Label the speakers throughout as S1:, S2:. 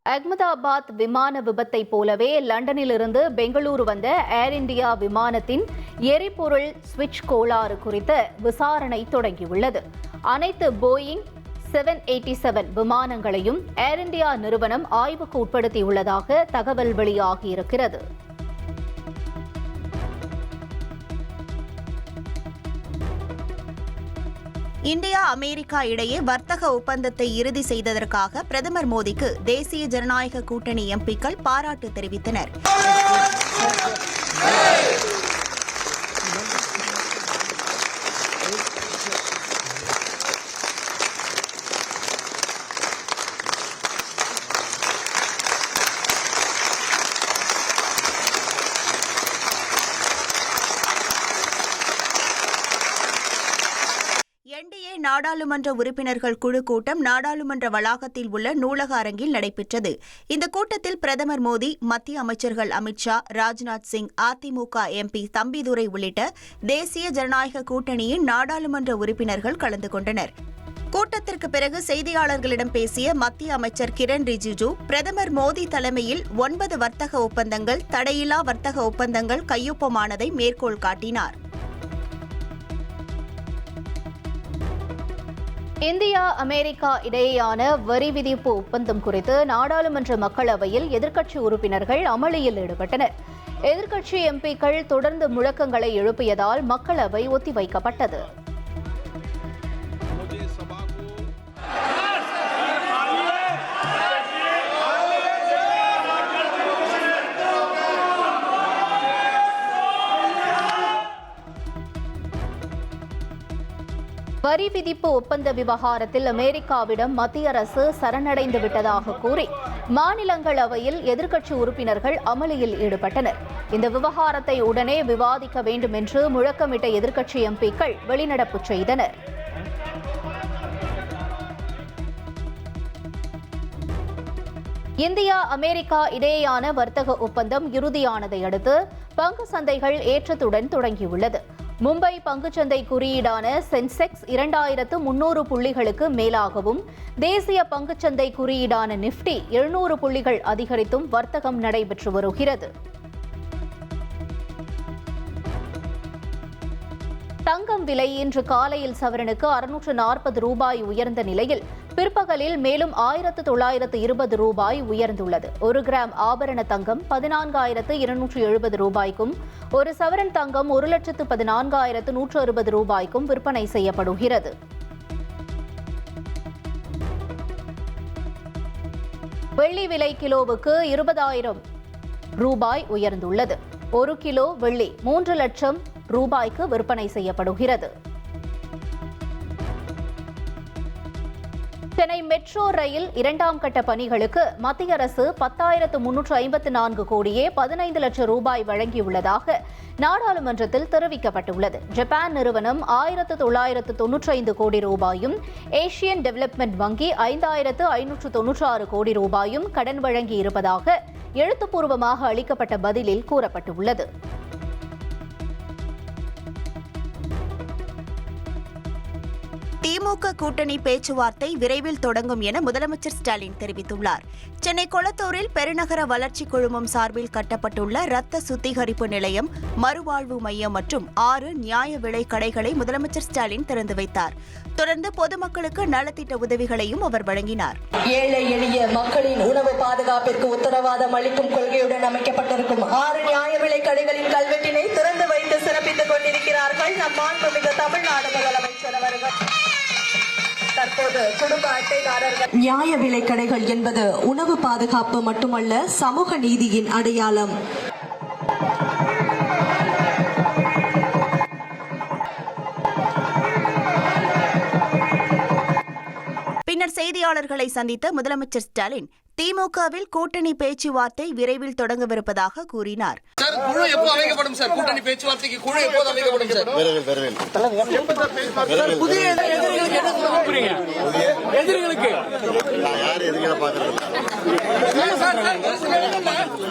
S1: அகமதாபாத் விமான விபத்தை போலவே லண்டனிலிருந்து பெங்களூரு வந்த ஏர் இந்தியா விமானத்தின் எரிபொருள் சுவிட்ச் கோளாறு குறித்த விசாரணை தொடங்கியுள்ளது. அனைத்து போயிங் 787 விமானங்களையும் ஏர் இந்தியா நிறுவனம் ஆய்வுக்கு உட்படுத்தியுள்ளதாக தகவல் வெளியாகியிருக்கிறது.
S2: இந்தியா அமெரிக்கா இடையே வர்த்தக ஒப்பந்தத்தை இறுதி செய்ததற்காக பிரதமர் மோடிக்கு தேசிய ஜனநாயக கூட்டணி எம்பிக்கள் பாராட்டு தெரிவித்தனர். என்டிஏ நாடாளுமன்ற உறுப்பினர்கள் குழு கூட்டம் நாடாளுமன்ற வளாகத்தில் உள்ள நூலக அரங்கில் நடைபெற்றது. இந்த கூட்டத்தில் பிரதமர் மோடி, மத்திய அமைச்சர்கள் அமித் ஷா, ராஜ்நாத் சிங், அதிமுக எம்பி தம்பிதுரை உள்ளிட்ட தேசிய ஜனநாயக கூட்டணியின் நாடாளுமன்ற உறுப்பினர்கள் கலந்து கொண்டனர். கூட்டத்திற்கு பிறகு செய்தியாளர்களிடம் பேசிய மத்திய அமைச்சர் கிரண் ரிஜிஜு, பிரதமர் மோடி தலைமையில் 9 வர்த்தக ஒப்பந்தங்கள், தடையில்லா வர்த்தக ஒப்பந்தங்கள் கையொப்பமானதை மேற்கோள் காட்டினார்.
S1: இந்தியா அமெரிக்கா இடையேயான வரி விதிப்பு ஒப்பந்தம் குறித்து நாடாளுமன்ற மக்களவையில் எதிர்க்கட்சி உறுப்பினர்கள் அமளியில் ஈடுபட்டனர். எதிர்க்கட்சி எம்பிக்கள் தொடர்ந்து முழக்கங்களை எழுப்பியதால் மக்களவை ஒத்திவைக்கப்பட்டது. வரி விதிப்பு ஒப்பந்த விவகாரத்தில் அமெரிக்காவிடம் மத்திய அரசு சரணடைந்து விட்டதாக கூறி மாநிலங்களவையில் எதிர்க்கட்சி உறுப்பினர்கள் அமளியில் ஈடுபட்டனர். இந்த விவகாரத்தை உடனே விவாதிக்க வேண்டும் என்று முழக்கமிட்ட எதிர்க்கட்சி எம்பிக்கள் வெளிநடப்பு செய்தனர். இந்தியா அமெரிக்கா இடையேயான வர்த்தக ஒப்பந்தம் இறுதியானதை அடுத்து பங்கு சந்தைகள் ஏற்றத்துடன் தொடங்கியுள்ளது. மும்பை பங்குச்சந்தை குறியீடான சென்செக்ஸ் 2300 புள்ளிகளுக்கு மேலாகவும், தேசிய பங்குச்சந்தை குறியீடான நிப்டி 700 புள்ளிகள் அதிகரித்தும் வர்த்தகம் நடைபெற்று வருகிறது. தங்கம் விலை இன்று காலையில் சவரனுக்கு 640 ரூபாய் உயர்ந்த நிலையில் பிற்பகலில் மேலும் 1920 ரூபாய் உயர்ந்துள்ளது. 1 கிராம் ஆபரண தங்கம் 14,270 ரூபாய்க்கும், ஒரு சவரன் தங்கம் 1,14,160 ரூபாய்க்கும் விற்பனை செய்யப்படுகிறது. வெள்ளி விலை கிலோவுக்கு 20,000 ரூபாய் உயர்ந்துள்ளது. 1 கிலோ வெள்ளி 3 லட்சம் ரூபாய்க்கு விற்பனை செய்யப்படுகிறது. சென்னை மெட்ரோ ரயில் 2ஆம் கட்ட பணிகளுக்கு மத்திய அரசு 10,354 கோடியே 15 லட்சம் ரூபாய் வழங்கியுள்ளதாக நாடாளுமன்றத்தில் தெரிவிக்கப்பட்டுள்ளது. ஜப்பான் நிறுவனம் 1,995 கோடி ரூபாயும், ஏசியன் டெவலப்மெண்ட் வங்கி 5,596 கோடி ரூபாயும் கடன் வழங்கி இருப்பதாக எழுத்துப்பூர்வமாக அளிக்கப்பட்ட பதிலில் கூறப்பட்டுள்ளது.
S2: திமுக கூட்டணி பேச்சுவார்த்தை விரைவில் தொடங்கும் என முதலமைச்சர் ஸ்டாலின் தெரிவித்துள்ளார். சென்னை கொளத்தூரில் பெருநகர வளர்ச்சி குழுமம் சார்பில் கட்டப்பட்டுள்ள ரத்த சுத்திகரிப்பு நிலையம், மறுவாழ்வு மையம் மற்றும் 6 நியாய விலை கடைகளை முதலமைச்சர் ஸ்டாலின் திறந்து வைத்தார். தொடர்ந்து பொதுமக்களுக்கு நலத்திட்ட உதவிகளையும் அவர் வழங்கினார்.
S3: ஏழை எளிய மக்களின் உணவு பாதுகாப்பிற்கு உத்தரவாதம் அளிக்கும் கொள்கையுடன் அமைக்கப்பட்டிருக்கும் 6 நியாய விலை கடைகளின் கல்வெட்டினை திறந்து வைத்து சிறப்பித்துக் கொண்டிருக்கிறார்கள் நம் மாண்புமிகு தமிழ்நாடு முதலமைச்சர் அவர்கள். தற்போது குடும்ப அட்டைதாரர்கள். நியாய விலை கடைகள் என்பது உணவு பாதுகாப்பு மட்டுமல்ல, சமூக நீதியின் அடையாளம்.
S2: பின்னர் செய்தியாளர்களை சந்தித்த முதலமைச்சர் ஸ்டாலின், திமுகவில் கூட்டணி பேச்சுவார்த்தை விரைவில் தொடங்கவிருப்பதாக கூறினார்.
S4: கூட்டணி பேச்சுவார்த்தைக்கு குழு எப்போது அமைக்கப்படும் சார்? எதிரிகளுக்கு
S5: நான் யாரும் எதிரிகளை பார்க்கறது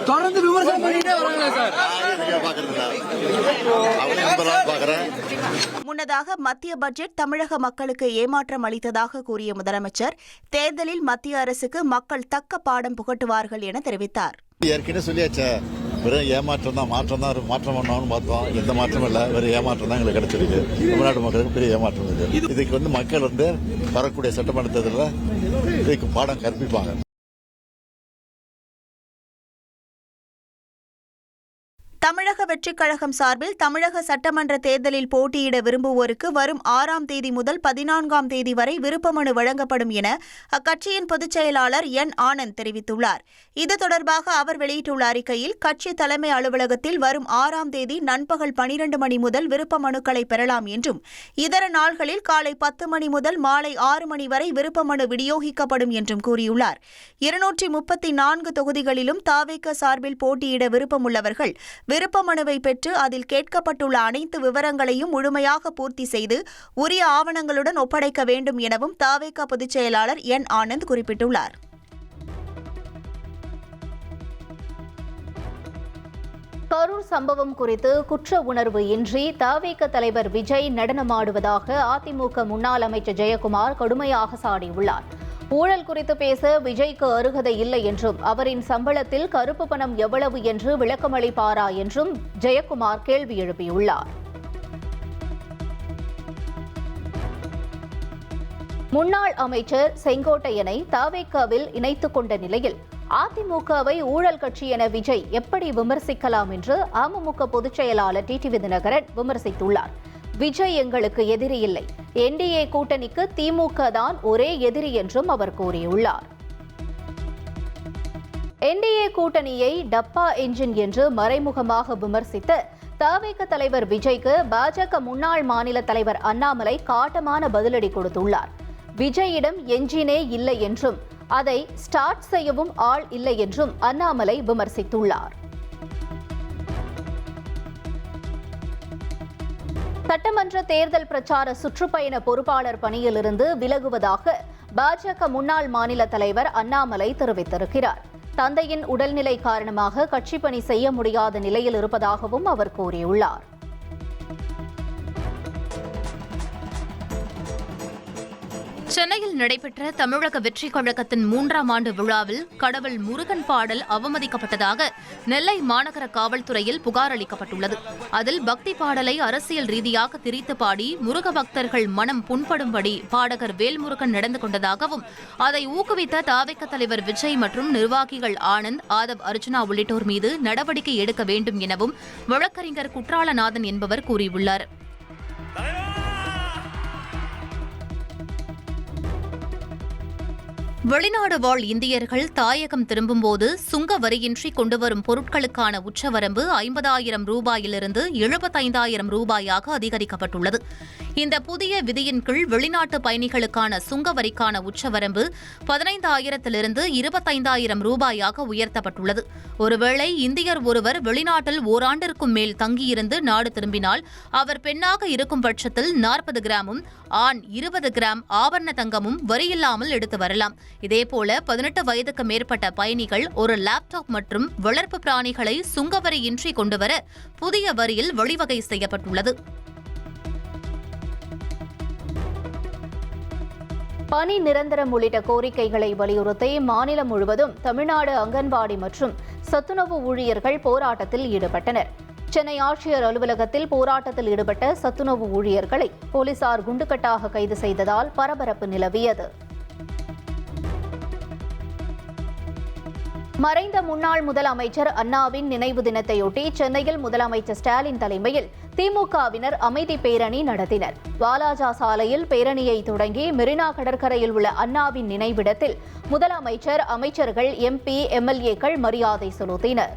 S4: தொடர்ந்து விமர்சனம் பண்ணிட்டே வராங்க சார்.
S5: எதிரிகளை பார்க்கறது அவங்களே பார்க்கறேன்.
S2: முன்னதாக மத்திய பட்ஜெட் தமிழக மக்களுக்கு ஏமாற்றம் அளித்ததாக கூறிய முதலமைச்சர் தேர்தலில் மத்திய அரசுக்கு மக்கள் தக்க பாடம் புகட்டுவார்கள் என தெரிவித்தார்.
S5: ஏற்கனவே சொல்லியாச்சே, வெறும் ஏமாற்றம் தான், மாற்றம் பண்ணாலும் பார்த்தோம். எந்த மாற்றமும் இல்லை, வெறும் ஏமாற்றம் தான் எங்களுக்கு கிடைச்சிருக்கு. தமிழ்நாட்டு மக்களுக்கு பெரிய ஏமாற்றம் இருக்கு. இதுக்கு மக்கள் வரக்கூடிய சட்டமன்ற தேர்தலில் இதுக்கு பாடம் கற்பிப்பாங்க.
S2: தமிழக வெற்றிக் கழகம் சார்பில் தமிழக சட்டமன்ற தேர்தலில் போட்டியிட விரும்புவோருக்கு வரும் 6ஆம் தேதி முதல் 14ஆம் தேதி வரை விருப்ப மனு வழங்கப்படும் என அக்கட்சியின் பொதுச் செயலாளர் என் ஆனந்த் தெரிவித்துள்ளார். இது தொடர்பாக அவர் வெளியிட்டுள்ள அறிக்கையில், கட்சி தலைமை அலுவலகத்தில் வரும் 6ஆம் தேதி நண்பகல் 12 மணி முதல் விருப்ப மனுக்களை பெறலாம் என்றும், இதர நாள்களில் காலை 10 மணி முதல் மாலை 6 மணி வரை விருப்ப மனு விநியோகிக்கப்படும் என்றும் கூறியுள்ளார். 234 தொகுதிகளிலும் தாவேக சார்பில் போட்டியிட விருப்பமுள்ளவர்கள் விருப்ப மனுவை பெற்று அதில் கேட்கப்பட்டுள்ள அனைத்து விவரங்களையும் முழுமையாக பூர்த்தி செய்து உரிய ஆவணங்களுடன் ஒப்படைக்க வேண்டும் எனவும் தாவேக பொதுச் செயலாளர் என் ஆனந்த் குறிப்பிட்டுள்ளார்.
S1: கரூர் சம்பவம் குறித்து குற்ற உணர்வு இன்றி தாவேக தலைவர் விஜய் நடனமாடுவதாக அதிமுக முன்னாள் அமைச்சர் ஜெயக்குமார் கடுமையாக சாடியுள்ளார். ஊழல் குறித்து பேச விஜய்க்கு அருகதை இல்லை என்றும், அவரின் சம்பளத்தில் கருப்பு பணம் எவ்வளவு என்று விளக்கமளிப்பாரா என்றும் ஜெயக்குமார் கேள்வி எழுப்பியுள்ளார். முன்னாள் அமைச்சர் செங்கோட்டையனை தாவேகாவில் இணைத்துக் கொண்ட நிலையில் அதிமுகவை ஊழல் கட்சி என விஜய் எப்படி விமர்சிக்கலாம் என்று அமமுக பொதுச் செயலாளர் டிடிவி தினகரன் விமர்சித்துள்ளார். விஜய் எங்களுக்கு எதிரி இல்லை, என்டிஏ கூட்டணிக்கு திமுக தான் ஒரே எதிரி என்றும் அவர் கூறியுள்ளார். என்டிஏ கூட்டணியை டப்பா என்ஜின் என்று மறைமுகமாக விமர்சித்த தவேக தலைவர் விஜய்க்கு பாஜக முன்னாள் மாநில தலைவர் அண்ணாமலை காட்டமான பதிலடி கொடுத்துள்ளார். விஜயிடம் என்ஜினே இல்லை என்றும், அதை ஸ்டார்ட் செய்யவும் ஆள் இல்லை என்றும் அண்ணாமலை விமர்சித்துள்ளார். சட்டமன்ற தேர்தல் பிரச்சார சுற்றுப்பயண பொறுப்பாளர் பணியிலிருந்து விலகுவதாக பாஜக முன்னாள் மாநில தலைவர் அண்ணாமலை தெரிவித்திருக்கிறார். தந்தையின் உடல்நிலை காரணமாக கட்சி பணி செய்ய முடியாத நிலையில் இருப்பதாகவும் அவர் கூறியுள்ளார்.
S6: சென்னையில் நடைபெற்ற தமிழக வெற்றிக் கழகத்தின் 3ஆம் ஆண்டு விழாவில் கடவுள் முருகன் பாடல் அவமதிக்கப்பட்டதாக நெல்லை மாநகர காவல்துறையில் புகார் அளிக்கப்பட்டுள்ளது. அதில் பக்தி பாடலை அரசியல் ரீதியாக திரித்து பாடி முருக பக்தர்கள் மனம் புண்படும்படி பாடகர் வேல்முருகன் நடந்து கொண்டதாகவும், அதை ஊக்குவித்த தவேக தலைவர் விஜய் மற்றும் நிர்வாகிகள் ஆனந்த், ஆதவ் அர்ஜுனா உள்ளிட்டோர் மீது நடவடிக்கை எடுக்க வேண்டும் எனவும் வழக்கறிஞர் குற்றாலநாதன் என்பவர் கூறியுள்ளார். வெளிநாடு வாழ் இந்தியர்கள் தாயகம் திரும்பும்போது சுங்க வரியின்றி கொண்டுவரும் பொருட்களுக்கான உச்சவரம்பு 50,000 ரூபாயிலிருந்து 75,000 ரூபாயாக அதிகரிக்கப்பட்டுள்ளது. இந்த புதிய விதியின் கீழ் வெளிநாட்டு பயணிகளுக்கான சுங்க வரிக்கான உச்சவரம்பு 15,000 25,000 ரூபாயாக உயர்த்தப்பட்டுள்ளது. ஒருவேளை இந்தியர் ஒருவர் வெளிநாட்டில் ஓராண்டிற்கும் மேல் தங்கியிருந்து நாடு திரும்பினால் அவர் பெண்ணாக இருக்கும் பட்சத்தில் 40 கிராமும் ஆண் 20 கிராம் ஆபரண தங்கமும் வரியில்லாமல் எடுத்து வரலாம். இதேபோல 18 வயதுக்கு மேற்பட்ட பயணிகள் ஒரு லேப்டாப் மற்றும் வளர்ப்பு பிராணிகளை சுங்கவரியின்றி கொண்டுவர புதிய வரியில் வழிவகை செய்யப்பட்டுள்ளது.
S1: பணி நிரந்தரம் உள்ளிட்ட கோரிக்கைகளை வலியுறுத்தி மாநிலம் முழுவதும் தமிழ்நாடு அங்கன்வாடி மற்றும் சத்துணவு ஊழியர்கள் போராட்டத்தில் ஈடுபட்டனர். சென்னை ஆட்சியர் அலுவலகத்தில் போராட்டத்தில் ஈடுபட்ட சத்துணவு ஊழியர்களை போலீசார் குண்டுக்கட்டாக கைது செய்ததால் பரபரப்பு நிலவியது. மறைந்த முன்னாள் முதலமைச்சர் அண்ணாவின் நினைவு தினத்தையொட்டி சென்னையில் முதலமைச்சர் ஸ்டாலின் தலைமையில் திமுகவினர் அமைதி பேரணி நடத்தினர். வாலாஜா சாலையில் பேரணியை தொடங்கி மெரினா கடற்கரையில் உள்ள அண்ணாவின் நினைவிடத்தில் முதலமைச்சர், அமைச்சர்கள், MP, MLAக்கள் மரியாதை செலுத்தினர்.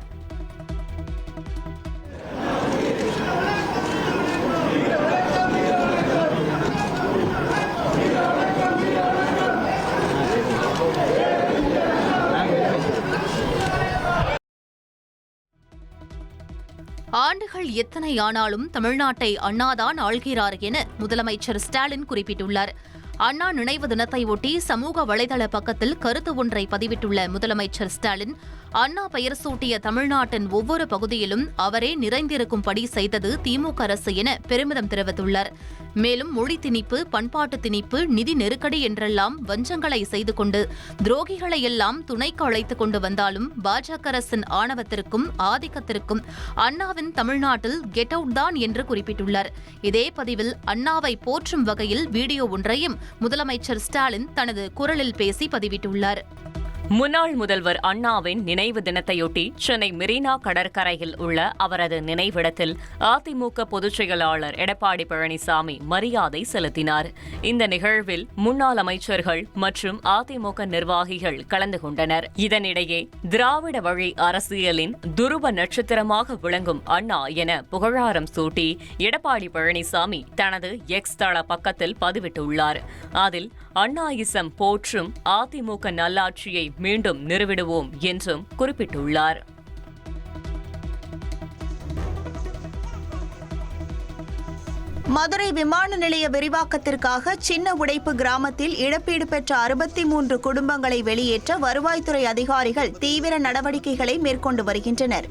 S6: ஆண்டுகள் எத்தனை ஆனாலும் தமிழ்நாட்டை அண்ணாதான் ஆள்கிறார் என முதலமைச்சர் ஸ்டாலின் குறிப்பிட்டுள்ளார். அண்ணா நினைவு தினத்தையொட்டி சமூக வலைதள பக்கத்தில் கருத்து ஒன்றை பதிவிட்டுள்ள முதலமைச்சர் ஸ்டாலின், அண்ணா பெயர் சூட்டிய தமிழ்நாட்டின் ஒவ்வொரு பகுதியிலும் அவரே நிறைந்திருக்கும்படி செய்தது திமுக அரசு என பெருமிதம் தெரிவித்துள்ளார். மேலும் மொழி திணிப்பு, பண்பாட்டு திணிப்பு, நிதி நெருக்கடி என்றெல்லாம் வஞ்சங்களை செய்து கொண்டு துரோகிகளை எல்லாம் துணைக்கு அழைத்துக் கொண்டு வந்தாலும் பாஜக அரசின் ஆணவத்திற்கும் ஆதிக்கத்திற்கும் அண்ணாவின் தமிழ்நாட்டில் கெட் அவுட் தான் என்று குறிப்பிட்டுள்ளார். இதே பதிவில் அண்ணாவை போற்றும் வகையில் வீடியோ ஒன்றையும் முதலமைச்சர் ஸ்டாலின் தனது குரலில் பேசி பதிவிட்டுள்ளார்.
S7: முன்னாள் முதல்வர் அண்ணாவின் நினைவு தினத்தையொட்டி சென்னை மெரினா கடற்கரையில் உள்ள அவரது நினைவிடத்தில் அதிமுக பொதுச் செயலாளர் எடப்பாடி பழனிசாமி மரியாதை செலுத்தினார். இந்த நிகழ்வில் முன்னாள் அமைச்சர்கள் மற்றும் அதிமுக நிர்வாகிகள் கலந்து கொண்டனர். இதனிடையே திராவிட வழி அரசியலின் துருவ நட்சத்திரமாக விளங்கும் அண்ணா என புகழாரம் சூட்டி எடப்பாடி பழனிசாமி தனது எக்ஸ் தள பக்கத்தில் பதிவிட்டுள்ளார். அதில் அண்ணாயிசம் போற்றும் அதிமுக நல்லாட்சியை மீண்டும் நிறுவிடுவோம் என்றும் குறிப்பிட்டுள்ளார்.
S2: மதுரை விமான நிலைய விரிவாக்கத்திற்காக சின்ன உடைப்பு கிராமத்தில் இழப்பீடு பெற்ற 63 குடும்பங்களை வெளியேற்ற வருவாய்த்துறை அதிகாரிகள் தீவிர நடவடிக்கைகளை மேற்கொண்டு வருகின்றனர்.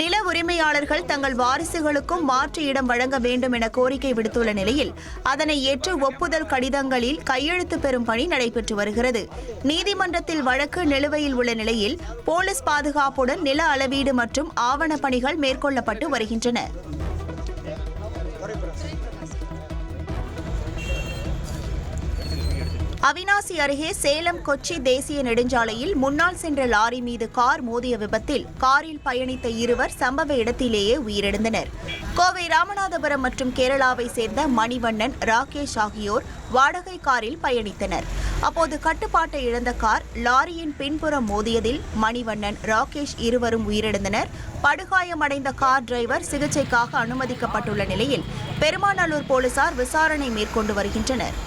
S2: நில உரிமையாளர்கள் தங்கள் வாரிசுகளுக்கும் மாற்று இடம் வழங்க வேண்டும் என கோரிக்கை விடுத்துள்ள நிலையில் அதனை ஏற்று ஒப்புதல் கடிதங்களில் கையெழுத்து பெறும் பணி நடைபெற்று வருகிறது. நீதிமன்றத்தில் வழக்கு நிலுவையில் உள்ள நிலையில் போலீஸ் பாதுகாப்புடன் நில அளவீடு மற்றும் ஆவண பணிகள் மேற்கொள்ளப்பட்டு வருகின்றன. அவிநாசி அருகே சேலம் கொச்சி தேசிய நெடுஞ்சாலையில் முன்னால் சென்ற லாரி மீது கார் மோதிய விபத்தில் காரில் பயணித்த இருவர் சம்பவ இடத்திலேயே உயிரிழந்தனர். கோவை ராமநாதபுரம் மற்றும் கேரளாவை சேர்ந்த மணிவண்ணன், ராகேஷ் ஆகியோர் வாடகை காரில் பயணித்தனர். அப்போது கட்டுப்பாட்டை இழந்த கார் லாரியின் பின்புறம் மோதியதில் மணிவண்ணன், ராகேஷ் இருவரும் உயிரிழந்தனர். படுகாயமடைந்த கார் டிரைவர் சிகிச்சைக்காக அனுமதிக்கப்பட்டுள்ள நிலையில் பெருமாநல்லூர் போலீசார் விசாரணை மேற்கொண்டு வருகின்றனர்.